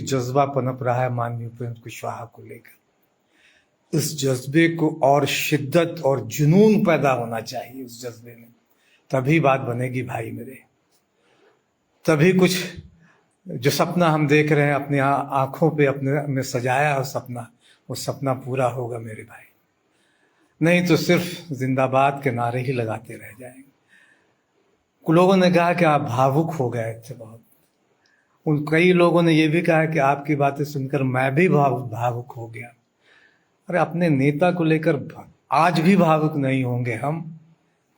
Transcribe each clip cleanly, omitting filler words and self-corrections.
जज्बा पनप रहा है माननीय उपेंद्र कुशवाहा को लेकर। इस जज्बे को और शिद्दत और जुनून पैदा होना चाहिए उस जज्बे में, तभी बात बनेगी भाई मेरे। तभी कुछ जो सपना हम देख रहे हैं अपनी आंखों पे अपने में सजाया है सपना, वो सपना पूरा होगा मेरे भाई। नहीं तो सिर्फ जिंदाबाद के नारे ही लगाते रह जाएंगे। लोगों ने कहा कि आप भावुक हो गए थे बहुत। उन कई लोगों ने ये भी कहा कि आपकी बातें सुनकर मैं भी भावुक हो गया। अरे अपने नेता को लेकर आज भी भावुक नहीं होंगे हम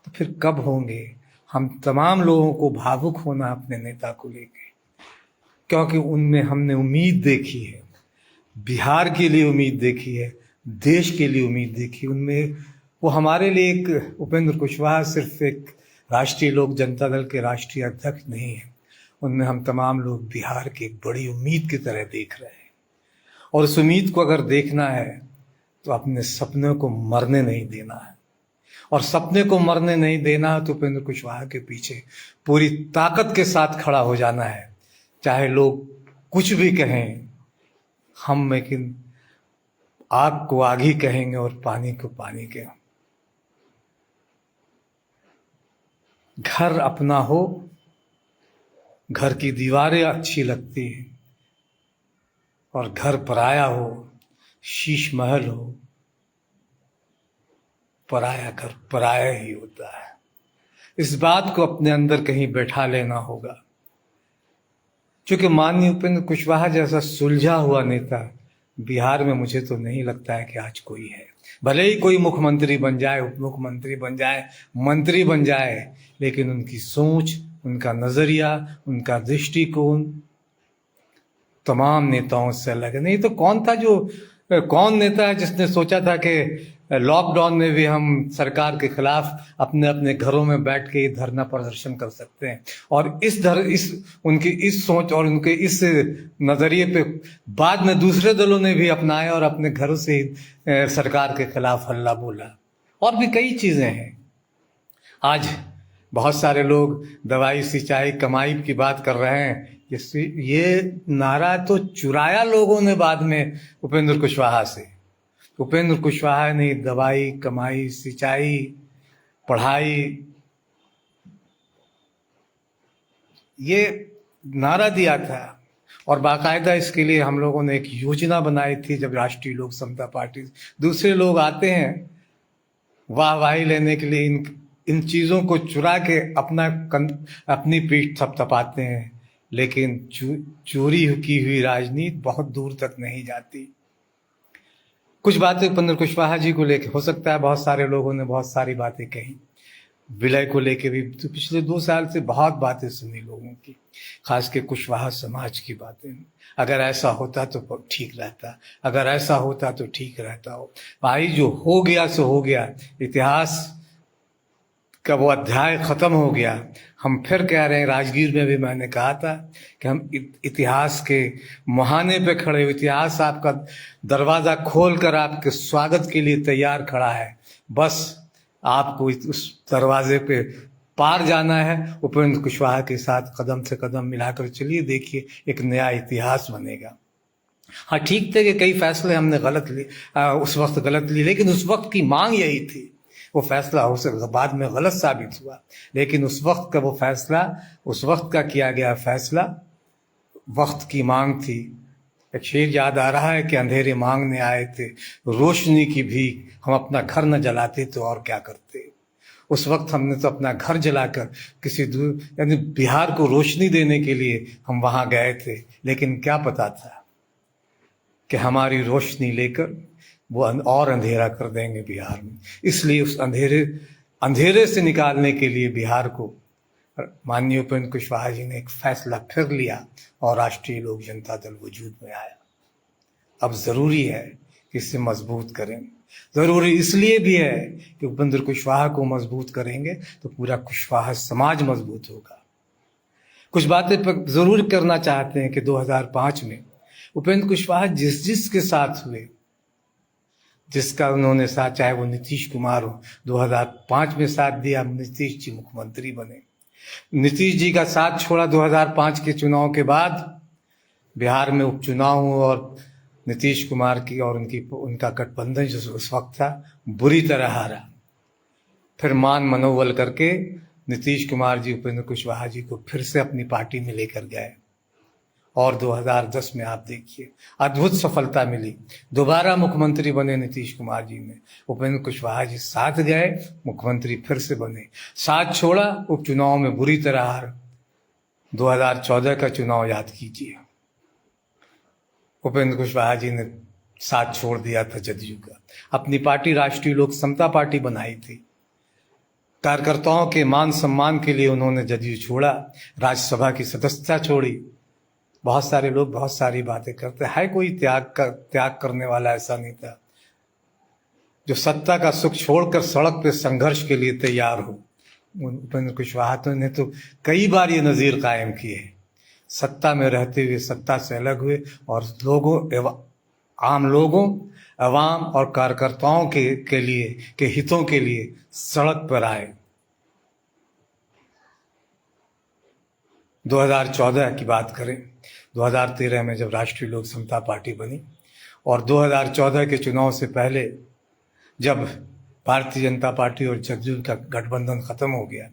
तो फिर कब होंगे? हम तमाम लोगों को भावुक होना अपने नेता को लेकर, क्योंकि उनमें हमने उम्मीद देखी है, बिहार के लिए उम्मीद देखी है, देश के लिए उम्मीद देखी। उनमें वो हमारे लिए एक उपेंद्र कुशवाहा सिर्फ एक राष्ट्रीय लोक जनता दल के राष्ट्रीय अध्यक्ष नहीं है, उनमें हम तमाम लोग बिहार की एक बड़ी उम्मीद की तरह देख रहे हैं। और उस उम्मीद को अगर देखना है तो अपने सपने को मरने नहीं देना है, और सपने को मरने नहीं देना है तो उपेंद्र कुशवाहा के पीछे पूरी ताकत के साथ खड़ा हो जाना है। चाहे लोग कुछ भी कहें, हम लेकिन आग को आग ही कहेंगे और पानी को पानी के। घर अपना हो, घर की दीवारें अच्छी लगती हैं, और घर पराया हो, शीश महल हो, पराया घर पराया ही होता है। इस बात को अपने अंदर कहीं बैठा लेना होगा। क्योंकि माननीय उपेंद्र कुशवाहा जैसा सुलझा हुआ नेता बिहार में मुझे तो नहीं लगता है कि आज कोई है। भले ही कोई मुख्यमंत्री बन जाए, उप मुख्यमंत्री बन जाए, मंत्री बन जाए, लेकिन उनकी सोच, उनका नजरिया, उनका दृष्टिकोण तमाम नेताओं से अलग है। नहीं तो कौन नेता है जिसने सोचा था कि लॉकडाउन में भी हम सरकार के खिलाफ अपने अपने घरों में बैठ के धरना प्रदर्शन कर सकते हैं। और उनकी इस सोच और उनके इस नजरिए पे बाद में दूसरे दलों ने भी अपनाया और अपने घरों से ही सरकार के खिलाफ हल्ला बोला। और भी कई चीजें हैं। आज बहुत सारे लोग दवाई, सिंचाई, कमाई की बात कर रहे हैं। ये नारा तो चुराया लोगों ने बाद में उपेंद्र कुशवाहा से। उपेंद्र कुशवाहा ने दवाई, कमाई, सिंचाई, पढ़ाई, ये नारा दिया था। और बाकायदा इसके लिए हम लोगों ने एक योजना बनाई थी। जब राष्ट्रीय लोक समता पार्टी, दूसरे लोग आते हैं वाहवाही लेने के लिए, इन चीज़ों को चुरा के अपनी पीठ थपथपाते हैं, लेकिन चोरी की हुई राजनीति बहुत दूर तक नहीं जाती। कुछ बातें उपेंद्र कुशवाहा जी को लेकर, हो सकता है बहुत सारे लोगों ने बहुत सारी बातें कही। विलय को लेके भी तो पिछले 2 साल से बहुत बातें सुनी लोगों की, खास के कुशवाहा समाज की बातें। अगर ऐसा होता तो ठीक रहता, अगर ऐसा होता तो ठीक रहता। हो भाई, जो हो गया सो हो गया। इतिहास का वो अध्याय खत्म हो गया। हम फिर कह रहे हैं, राजगीर में भी मैंने कहा था कि हम इतिहास के मुहाने पे खड़े हो। इतिहास आपका दरवाजा खोलकर आपके स्वागत के लिए तैयार खड़ा है। बस आपको उस दरवाजे पे पार जाना है। उपेंद्र कुशवाहा के साथ कदम से कदम मिलाकर चलिए, देखिए एक नया इतिहास बनेगा। हाँ, ठीक थे कि कई फैसले हमने उस वक्त गलत लिए, लेकिन उस वक्त की मांग यही थी। वो फैसला हो सकता बाद में गलत साबित हुआ, लेकिन उस वक्त का वो फैसला, उस वक्त का किया गया फैसला वक्त की मांग थी। एक शेर याद आ रहा है कि अंधेरे मांगने आए थे, रोशनी की भी हम अपना घर न जलाते तो और क्या करते। उस वक्त हमने तो अपना घर जलाकर किसी दूर, यानी बिहार को रोशनी देने के लिए हम वहां गए थे, लेकिन क्या पता था कि हमारी रोशनी लेकर वो और अंधेरा कर देंगे बिहार में। इसलिए उस अंधेरे से निकालने के लिए बिहार को माननीय उपेंद्र कुशवाहा जी ने एक फैसला फिर लिया और राष्ट्रीय लोक जनता दल वजूद में आया। अब जरूरी है कि इसे मजबूत करें। जरूरी इसलिए भी है कि उपेंद्र कुशवाहा को मजबूत करेंगे तो पूरा कुशवाहा समाज मजबूत होगा। कुछ बातें पर जरूर करना चाहते हैं कि 2005 में उपेंद्र कुशवाहा जिसके साथ हुए, जिसका उन्होंने साथ, चाहे वो नीतीश कुमार हो, 2005 में साथ दिया, नीतीश जी मुख्यमंत्री बने। नीतीश जी का साथ छोड़ा 2005 के चुनाव के बाद बिहार में उपचुनाव हुआ और नीतीश कुमार की और उनका गठबंधन जो उस वक्त था बुरी तरह हारा। फिर मान मनोबल करके नीतीश कुमार जी उपेंद्र कुशवाहा जी को फिर से अपनी पार्टी में लेकर गए और 2010 में आप देखिए अद्भुत सफलता मिली। दोबारा मुख्यमंत्री बने नीतीश कुमार जी ने, उपेंद्र कुशवाहा जी साथ गए, मुख्यमंत्री फिर से बने। साथ छोड़ा, उपचुनाव में बुरी तरह हार। 2014 का चुनाव याद कीजिए, उपेंद्र कुशवाहा जी ने साथ छोड़ दिया था जदयू का, अपनी पार्टी राष्ट्रीय लोक समता पार्टी बनाई थी। कार्यकर्ताओं के मान सम्मान के लिए उन्होंने जदयू छोड़ा, राज्यसभा की सदस्यता छोड़ी। बहुत सारे लोग बहुत सारी बातें करते हैं, कोई त्याग करने वाला ऐसा नहीं था जो सत्ता का सुख छोड़कर सड़क पे संघर्ष के लिए तैयार हो। उपेंद्र कुशवाहा ने तो कई बार ये नजीर कायम किए, सत्ता में रहते हुए सत्ता से अलग हुए और आम लोगों, अवाम और कार्यकर्ताओं के हितों के लिए सड़क पर आए। 2014 की बात करें, 2013 में जब राष्ट्रीय लोक समता पार्टी बनी और 2014 के चुनाव से पहले जब भारतीय जनता पार्टी और जदयू का गठबंधन खत्म हो गया,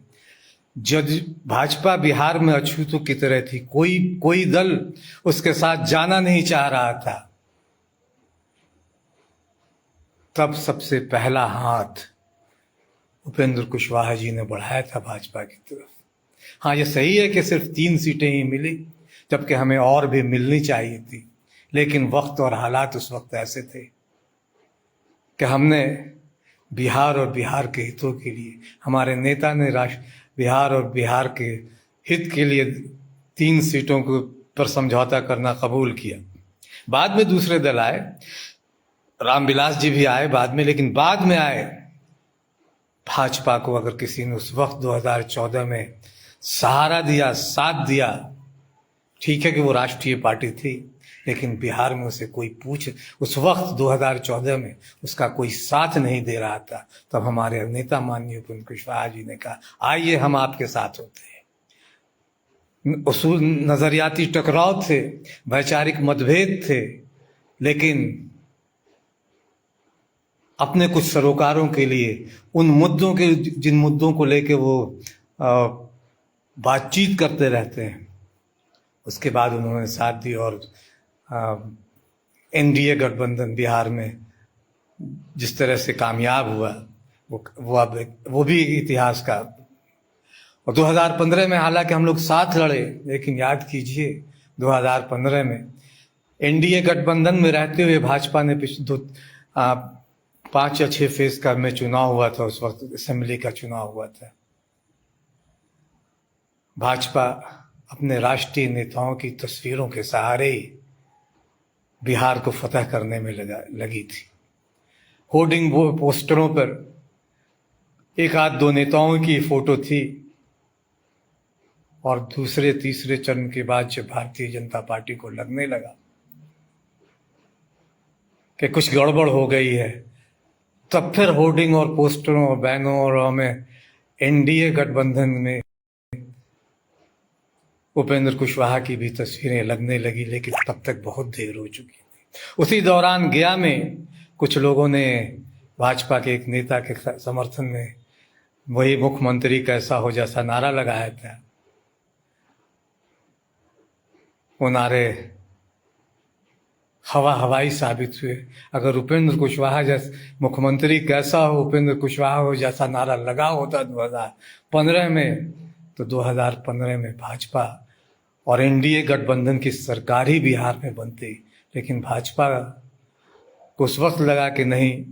भाजपा बिहार में अछूतों की तरह थी, कोई दल उसके साथ जाना नहीं चाह रहा था। तब सबसे पहला हाथ उपेंद्र कुशवाहा जी ने बढ़ाया था भाजपा की तरफ। हाँ, ये सही है कि सिर्फ 3 सीटें ही मिली, जबकि हमें और भी मिलनी चाहिए थी, लेकिन वक्त और हालात उस वक्त ऐसे थे कि हमने बिहार और बिहार के हितों के लिए, हमारे नेता ने बिहार और बिहार के हित के लिए 3 सीटों पर समझौता करना कबूल किया। बाद में दूसरे दल आए, रामविलास जी भी आए बाद में, लेकिन बाद में आए भाजपा को अगर किसी ने उस वक्त 2014 में सहारा दिया, साथ दिया, ठीक है कि वो राष्ट्रीय पार्टी थी, लेकिन बिहार में उसे कोई उस वक्त 2014 में उसका कोई साथ नहीं दे रहा था। तब हमारे नेता माननीय उपेंद्र कुशवाहा जी ने कहा, आइए हम आपके साथ होते हैं। उसूल नजरियाती टकराव थे, वैचारिक मतभेद थे, लेकिन अपने कुछ सरोकारों के लिए जिन मुद्दों को लेके वो बातचीत करते रहते हैं, उसके बाद उन्होंने साथ दी और एनडीए गठबंधन बिहार में जिस तरह से कामयाब हुआ वो भी इतिहास का। और 2015 में हालांकि हम लोग साथ लड़े, लेकिन याद कीजिए 2015 में एनडीए गठबंधन में रहते हुए भाजपा ने 5 या 6 फेज का में चुनाव हुआ था, उस वक्त असेंबली का चुनाव हुआ था। भाजपा अपने राष्ट्रीय नेताओं की तस्वीरों के सहारे ही बिहार को फतह करने में लगी थी। होर्डिंग पोस्टरों पर 1 आध 2 नेताओं की फोटो थी और दूसरे तीसरे चरण के बाद जब भारतीय जनता पार्टी को लगने लगा कि कुछ गड़बड़ हो गई है, तब फिर होर्डिंग और पोस्टरों और बैनरों में एनडीए गठबंधन में उपेंद्र कुशवाहा की भी तस्वीरें लगने लगी, लेकिन तब तक बहुत देर हो चुकी थी। उसी दौरान गया में कुछ लोगों ने भाजपा के एक नेता के समर्थन में वही मुख्यमंत्री कैसा हो जैसा नारा लगाया था। वो नारे हवाई साबित हुए। अगर उपेंद्र कुशवाहा जैसा मुख्यमंत्री कैसा हो, उपेंद्र कुशवाहा हो जैसा नारा लगा होता 2015 में, तो 2015 में भाजपा और एनडीए गठबंधन की सरकार ही बिहार में बनती। लेकिन भाजपा को उस वक्त लगा कि नहीं,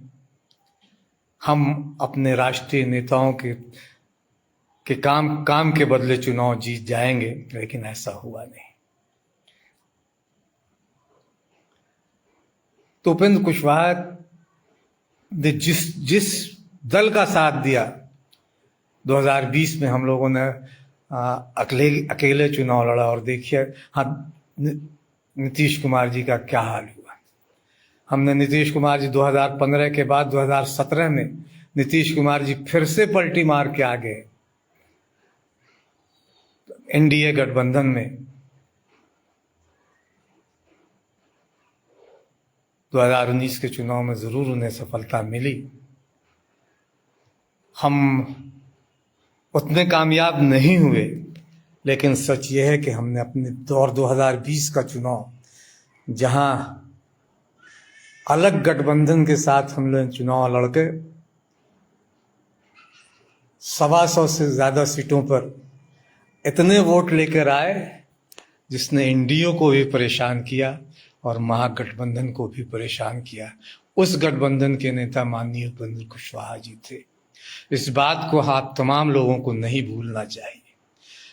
हम अपने राष्ट्रीय नेताओं के काम के बदले चुनाव जीत जाएंगे, लेकिन ऐसा हुआ नहीं। तो उपेंद्र कुशवाहा ने जिस दल का साथ दिया, 2020 में हम लोगों ने अकेले चुनाव लड़ा और देखिए हाँ नीतीश कुमार जी का क्या हाल हुआ। हमने नीतीश कुमार जी 2015 के बाद 2017 में नीतीश कुमार जी फिर से पलटी मार के आ गए एनडीए गठबंधन में। 2019 के चुनाव में ज़रूर उन्हें सफलता मिली। हम उतने कामयाब नहीं हुए, लेकिन सच ये है कि हमने अपने दौर 2020 का चुनाव, जहां अलग गठबंधन के साथ हम लोग चुनाव लड़के 125 से ज़्यादा सीटों पर इतने वोट लेकर आए जिसने एनडीए को भी परेशान किया और महागठबंधन को भी परेशान किया। उस गठबंधन के नेता माननीय उपेंद्र कुशवाहा जी थे। इस बात को आप तमाम लोगों को नहीं भूलना चाहिए,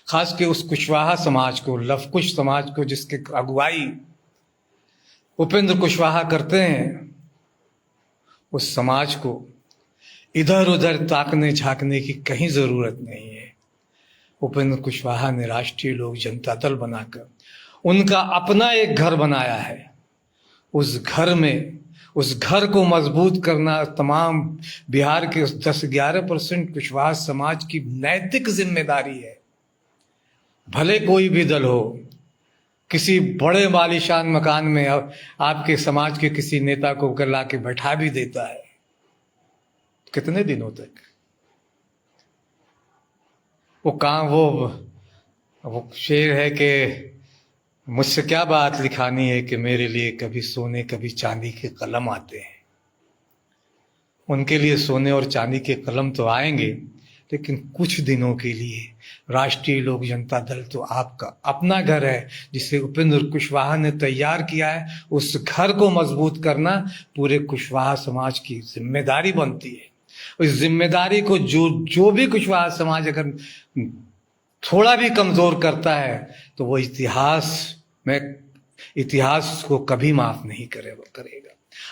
खास के उस कुशवाहा समाज को, लवकुश समाज को, जिसके अगुवाई उपेंद्र कुशवाहा करते हैं। उस समाज को इधर उधर ताकने झांकने की कहीं जरूरत नहीं है। उपेंद्र कुशवाहा ने राष्ट्रीय लोक जनता दल बनाकर उनका अपना एक घर बनाया है। उस घर को मजबूत करना तमाम बिहार के 10-11% कुशवाहा समाज की नैतिक जिम्मेदारी है। भले कोई भी दल हो, किसी बड़े वालीशान मकान में आपके समाज के किसी नेता को ला के बैठा भी देता है, कितने दिनों तक वो शेर है कि मुझसे क्या बात लिखानी है कि मेरे लिए कभी सोने कभी चांदी के कलम आते हैं। उनके लिए सोने और चांदी के कलम तो आएंगे, लेकिन कुछ दिनों के लिए। राष्ट्रीय लोक जनता दल तो आपका अपना घर है, जिसे उपेंद्र कुशवाहा ने तैयार किया है। उस घर को मजबूत करना पूरे कुशवाहा समाज की जिम्मेदारी बनती है। उस जिम्मेदारी को जो भी कुशवाहा समाज अगर थोड़ा भी कमजोर करता है तो वो इतिहास को कभी माफ नहीं करेगा।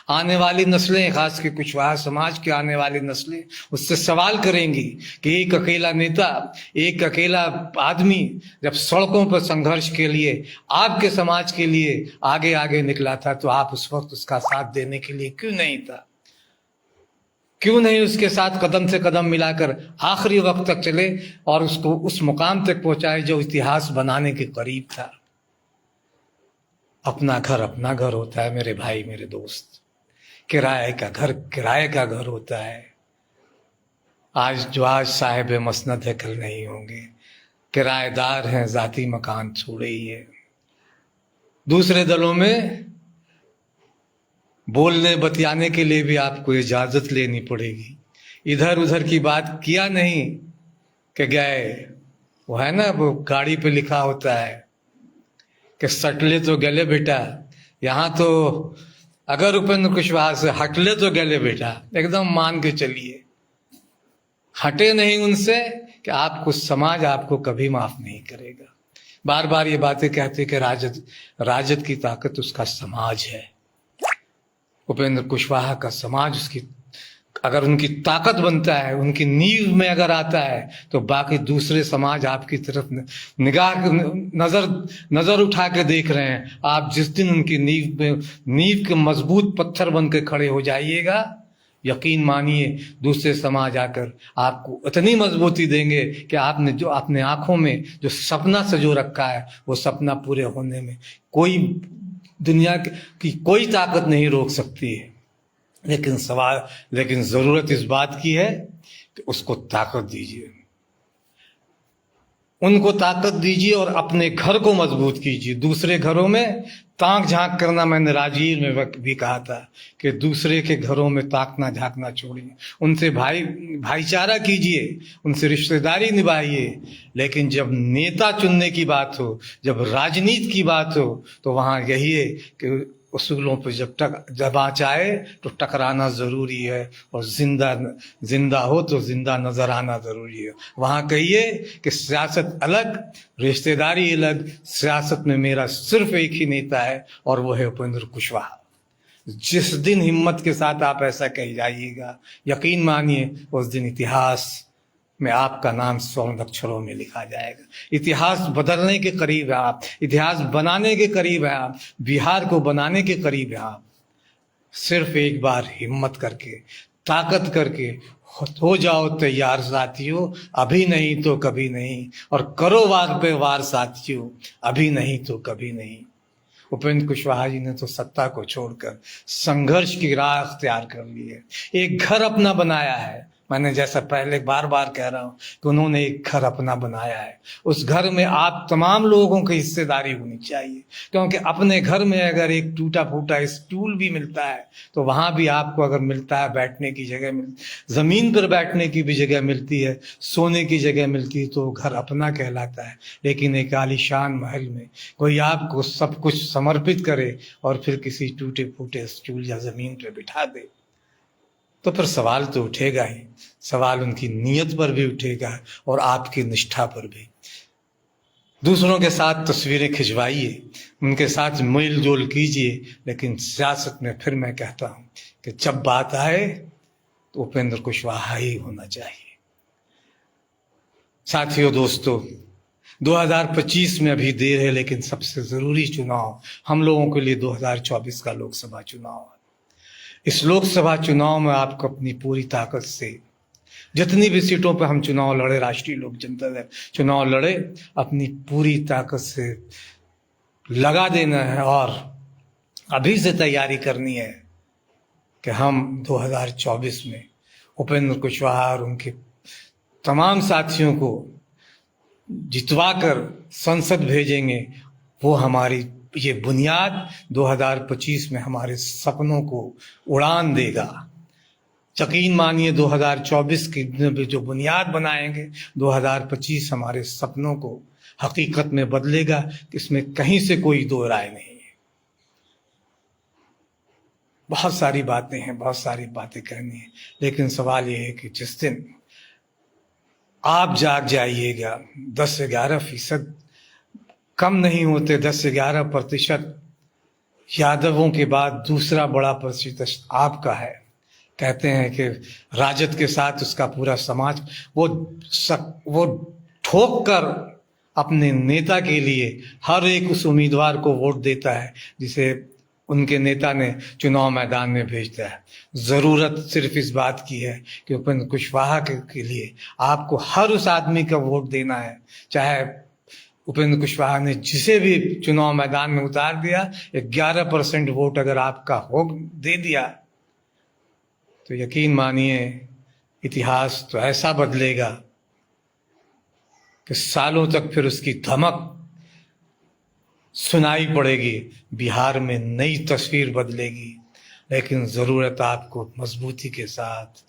आने वाली नस्लें, खास के कुशवाहा समाज की आने वाली नस्लें उससे सवाल करेंगी कि एक अकेला नेता, एक अकेला आदमी जब सड़कों पर संघर्ष के लिए आपके समाज के लिए आगे आगे निकला था, तो आप उस वक्त उसका साथ देने के लिए क्यों नहीं था? क्यों नहीं उसके साथ कदम से कदम मिलाकर आखिरी वक्त तक चले और उसको उस मुकाम तक पहुंचाए जो इतिहास बनाने के करीब था? अपना घर होता है मेरे भाई, मेरे दोस्त। किराए का घर होता है। आज साहिब मसनद है, कल नहीं होंगे। किराएदार हैं, जाती मकान छोड़े ही है। दूसरे दलों में बोलने बतियाने के लिए भी आपको इजाजत लेनी पड़ेगी। इधर उधर की बात किया नहीं कि गए, वो है ना, वो गाड़ी पे लिखा होता है कि सटले तो गले बेटा। यहाँ तो अगर उपेंद्र कुशवाहा से हटले तो गले बेटा, एकदम मान के चलिए। हटे नहीं उनसे कि आपको समाज आपको कभी माफ नहीं करेगा। बार बार ये बातें कहते कि राजद की ताकत उसका समाज है। उपेंद्र कुशवाहा का समाज अगर उनकी ताकत बनता है, उनकी नींव में अगर आता है, तो बाकी दूसरे समाज आपकी तरफ नजर उठा के देख रहे हैं। आप जिस दिन उनकी नींव के मजबूत पत्थर बन के खड़े हो जाइएगा, यकीन मानिए दूसरे समाज आकर आपको इतनी मजबूती देंगे कि आपने जो अपने आंखों में जो सपना सजो रखा है, वो सपना पूरे होने में दुनिया की कोई ताकत नहीं रोक सकती है। लेकिन जरूरत इस बात की है कि उसको ताकत दीजिए, उनको ताकत दीजिए और अपने घर को मजबूत कीजिए। दूसरे घरों में ताक झांक करना, मैंने राजगीर में भी कहा था कि दूसरे के घरों में ताकना झांकना छोड़िए। उनसे भाईचारा कीजिए, उनसे रिश्तेदारी निभाइए। लेकिन जब नेता चुनने की बात हो, जब राजनीति की बात हो, तो वहाँ यही है कि उसूलों पर जब आँच आए तो टकराना जरूरी है, और जिंदा हो तो जिंदा नजर आना जरूरी है। वहाँ कहिए कि सियासत अलग, रिश्तेदारी अलग। सियासत में मेरा सिर्फ एक ही नेता है और वो है उपेंद्र कुशवाहा। जिस दिन हिम्मत के साथ आप ऐसा कह जाइएगा, यकीन मानिए उस दिन इतिहास में आपका नाम स्वर्ण अक्षरों में लिखा जाएगा। इतिहास बदलने के करीब है आप, इतिहास बनाने के करीब है आप, बिहार को बनाने के करीब है आप। सिर्फ एक बार हिम्मत करके, ताकत करके हो जाओ तैयार साथियों, अभी नहीं तो कभी नहीं। और करो वार पे वार साथियों, अभी नहीं तो कभी नहीं। उपेंद्र कुशवाहा जी ने तो सत्ता को छोड़कर संघर्ष की राह अख्तियार कर ली है, एक घर अपना बनाया है। मैंने जैसा पहले बार बार कह रहा हूं कि उन्होंने एक घर अपना बनाया है। उस घर में आप तमाम लोगों की हिस्सेदारी होनी चाहिए, क्योंकि अपने घर में अगर एक टूटा फूटा स्टूल भी मिलता है तो वहां भी आपको अगर मिलता है बैठने की जगह जमीन पर बैठने की भी जगह मिलती है, सोने की जगह मिलती है, तो घर अपना कहलाता है। लेकिन एक आलीशान महल में कोई आपको सब कुछ समर्पित करे और फिर किसी टूटे फूटे स्टूल या जमीन पर बिठा दे, तो फिर सवाल तो उठेगा ही। सवाल उनकी नीयत पर भी उठेगा और आपकी निष्ठा पर भी। दूसरों के साथ तस्वीरें खिंचवाइए, उनके साथ मेल जोल कीजिए, लेकिन सियासत में फिर मैं कहता हूं कि जब बात आए तो उपेंद्र कुशवाहा ही होना चाहिए। साथियों, दोस्तों, 2025 में अभी देर है, लेकिन सबसे जरूरी चुनाव हम लोगों के लिए 2024 का लोकसभा चुनाव है। इस लोकसभा चुनाव में आपको अपनी पूरी ताकत से, जितनी भी सीटों पर हम चुनाव लड़े, राष्ट्रीय लोक जनता दल चुनाव लड़े, अपनी पूरी ताकत से लगा देना है और अभी से तैयारी करनी है कि हम 2024 में उपेंद्र कुशवाहा और उनके तमाम साथियों को जितवाकर संसद भेजेंगे। वो हमारी ये बुनियाद 2025 में हमारे सपनों को उड़ान देगा। यकीन मानिए 2024 की जो बुनियाद बनाएंगे, 2025 हमारे सपनों को हकीकत में बदलेगा। इसमें कहीं से कोई दो राय नहीं है। बहुत सारी बातें हैं, बहुत सारी बातें कहनी है, लेकिन सवाल ये है कि जिस दिन आप जाग जाइएगा, 10 से 11% कम नहीं होते, 10 से 11% यादवों के बाद दूसरा बड़ा प्रतिशत आपका है। कहते हैं कि राजद के साथ उसका पूरा समाज वो ठोक कर अपने नेता के लिए हर एक उस उम्मीदवार को वोट देता है जिसे उनके नेता ने चुनाव मैदान में भेजता है। जरूरत सिर्फ इस बात की है कि उपेंद्र कुशवाहा के लिए आपको हर उस आदमी का वोट देना है। चाहे उपेंद्र कुशवाहा ने जिसे भी चुनाव मैदान में उतार दिया, 11% वोट अगर आपका हो दे दिया, तो यकीन मानिए इतिहास तो ऐसा बदलेगा कि सालों तक फिर उसकी धमक सुनाई पड़ेगी। बिहार में नई तस्वीर बदलेगी, लेकिन जरूरत आपको मजबूती के साथ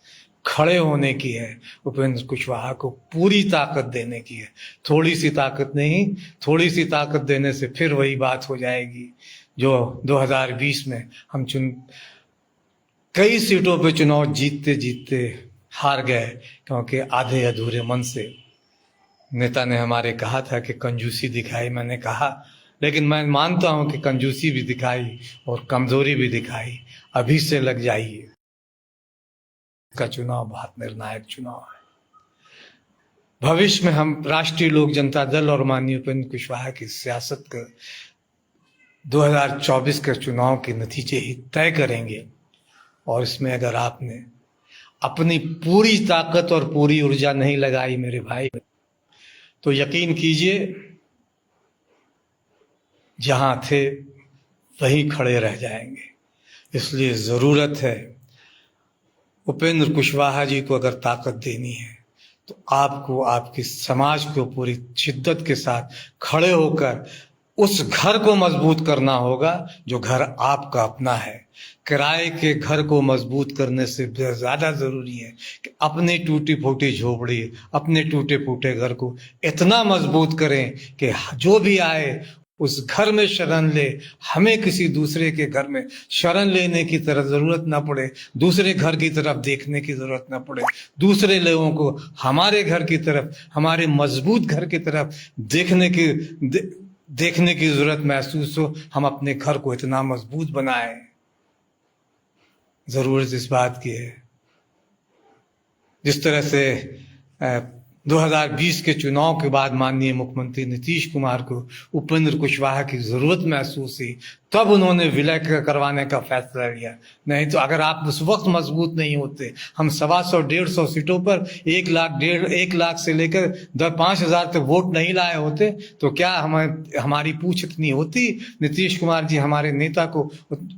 खड़े होने की है। उपेंद्र कुशवाहा को पूरी ताकत देने की है, थोड़ी सी ताकत नहीं। थोड़ी सी ताकत देने से फिर वही बात हो जाएगी जो 2020 में हम कई सीटों पे चुनाव जीतते जीतते हार गए, क्योंकि आधे अधूरे मन से नेता ने हमारे कहा था कि कंजूसी दिखाई। मैंने कहा, लेकिन मैं मानता हूं कि कंजूसी भी दिखाई और कमजोरी भी दिखाई। अभी से लग जाइए। का चुनाव बहुत निर्णायक चुनाव है। भविष्य में हम राष्ट्रीय लोक जनता दल और माननीय उपेंद्र कुशवाहा की सियासत का 2024 के चुनाव के नतीजे ही तय करेंगे। और इसमें अगर आपने अपनी पूरी ताकत और पूरी ऊर्जा नहीं लगाई मेरे भाई, तो यकीन कीजिए जहां थे वहीं खड़े रह जाएंगे। इसलिए जरूरत है, उपेंद्र कुशवाहा जी को अगर ताकत देनी है तो आपको आपके समाज को पूरी शिद्दत के साथ खड़े होकर उस घर को मजबूत करना होगा जो घर आपका अपना है। किराए के घर को मजबूत करने से ज्यादा जरूरी है कि अपनी टूटी फूटी झोपड़ी, अपने टूटे फूटे घर को इतना मजबूत करें कि जो भी आए उस घर में शरण ले। हमें किसी दूसरे के घर में शरण लेने की तरफ जरूरत ना पड़े, दूसरे घर की तरफ देखने की जरूरत ना पड़े, दूसरे लोगों को हमारे घर की तरफ, हमारे मजबूत घर की तरफ देखने की जरूरत महसूस हो। हम अपने घर को इतना मजबूत बनाएं। जरूरत इस बात की है, जिस तरह से 2020 के चुनाव के बाद माननीय मुख्यमंत्री नीतीश कुमार को उपेंद्र कुशवाहा की जरूरत महसूस हुई, तब उन्होंने विलय करवाने का फैसला लिया। नहीं तो अगर आप उस वक्त मजबूत नहीं होते, हम 125-150 सीटों पर 1 लाख से लेकर 5,000 तक वोट नहीं लाए होते, तो क्या हमारी पूछ इतनी होती? नीतीश कुमार जी हमारे नेता को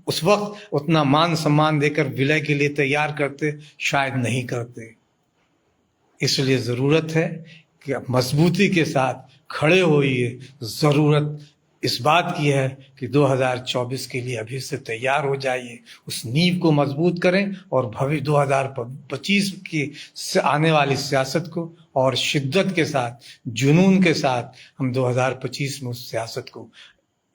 उस वक्त उतना मान सम्मान देकर विलय के लिए तैयार करते? शायद नहीं करते। इसलिए ज़रूरत है कि आप मजबूती के साथ खड़े होइए। ज़रूरत इस बात की है कि 2024 के लिए अभी से तैयार हो जाइए, उस नींव को मजबूत करें और भविष्य 2025 की आने वाली सियासत को और शिद्दत के साथ, जुनून के साथ हम 2025 में उस सियासत को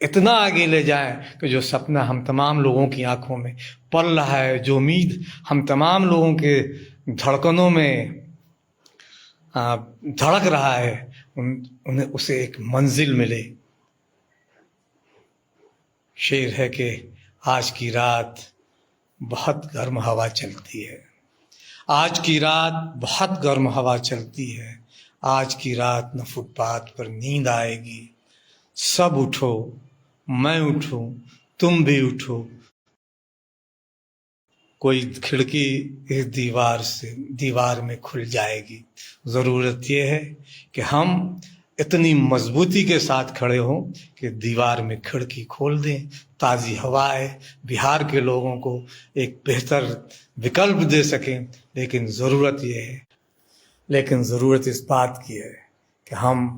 इतना आगे ले जाएं कि जो सपना हम तमाम लोगों की आंखों में पल रहा है, जो उम्मीद हम तमाम लोगों के धड़कनों में धड़क रहा है, उन्हें उसे एक मंजिल मिले। शेर है कि आज की रात बहुत गर्म हवा चलती है, आज की रात बहुत गर्म हवा चलती है, आज की रात न फुटपाथ पर नींद आएगी। सब उठो, मैं उठूं, तुम भी उठो, कोई खिड़की इस दीवार में खुल जाएगी। ज़रूरत ये है कि हम इतनी मजबूती के साथ खड़े हों कि दीवार में खिड़की खोल दें, ताज़ी हवाएं बिहार के लोगों को एक बेहतर विकल्प दे सकें। लेकिन ज़रूरत इस बात की है कि हम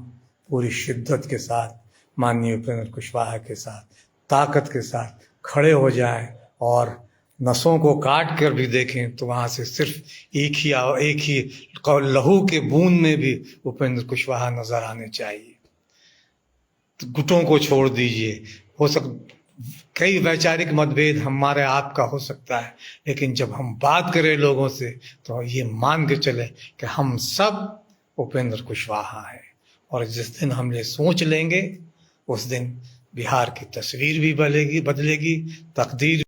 पूरी शिद्दत के साथ माननीय उपेंद्र कुशवाहा के साथ, ताकत के साथ खड़े हो जाएं और नसों को काट कर भी देखें तो वहाँ से सिर्फ एक ही लहू के बूंद में भी उपेंद्र कुशवाहा नजर आने चाहिए। तो गुटों को छोड़ दीजिए। कई वैचारिक मतभेद हमारे आपका हो सकता है, लेकिन जब हम बात करें लोगों से तो ये मान के चले कि हम सब उपेंद्र कुशवाहा हैं। और जिस दिन हम ये सोच लेंगे, उस दिन बिहार की तस्वीर भी बदलेगी, तकदीर